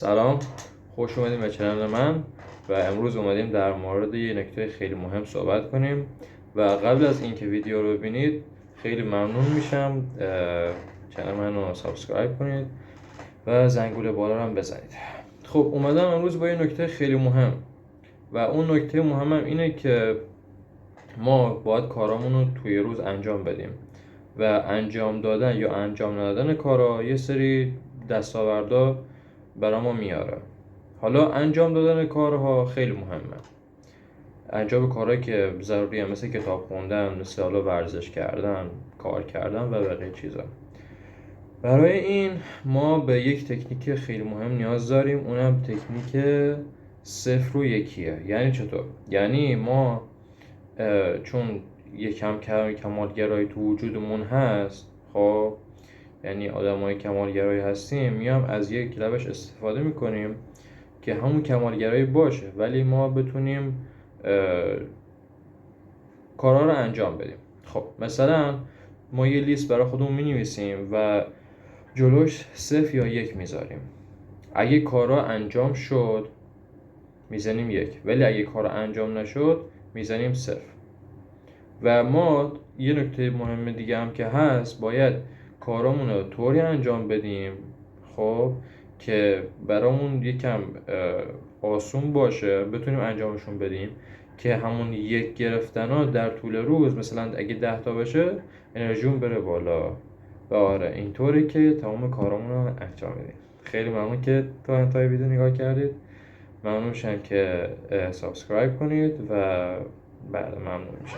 سلام، خوش اومدیم به چنل من و امروز اومدیم در مورد یه نکته خیلی مهم صحبت کنیم و قبل از اینکه ویدیو رو ببینید خیلی ممنون میشم چنل من رو سابسکرایب کنید و زنگوله بالا رو هم بزنید. خب اومدم امروز با یه نکته خیلی مهم و اون نکته مهمم اینه که ما باید کارامون رو توی روز انجام بدیم و انجام دادن یا انجام ندادن کارا یه سری دستاوردا برای ما میاره. حالا انجام دادن کارها خیلی مهمه، انجام کارهایی که ضروریه، مثل کتاب خوندن، مثل حالا ورزش کردن، کار کردن و بقیه چیزا. برای این ما به یک تکنیک خیلی مهم نیاز داریم، اونم تکنیک 0 و 1. یعنی چطور؟ یعنی ما چون یک کمالگرایی تو وجودمون هست، خب یعنی آدمای کمالگرایی هستیم، میام از یک روش استفاده میکنیم که همون کمالگرایی باشه ولی ما بتونیم کارا رو انجام بدیم. خب مثلا ما یه لیست برای خودمون مینویسیم و جلوش 0 یا 1 میذاریم. اگه کارا انجام شد میزنیم 1، ولی اگه کارا انجام نشد میزنیم 0. و ما یه نکته مهم دیگه هم که هست، باید کارامون رو طوری انجام بدیم خب که برامون یکم آسون باشه، بتونیم انجامشون بدیم که همون 1 گرفتنا در طول روز، مثلا اگه 10 تا بشه انرژیون بره بالا. و آره اینطوری که تمام کارامون رو انجام بدیم. خیلی ممنون که تا انتهای ویدیو نگاه کردید. ممنون میشم که سابسکرایب کنید و بله ممنون میشم.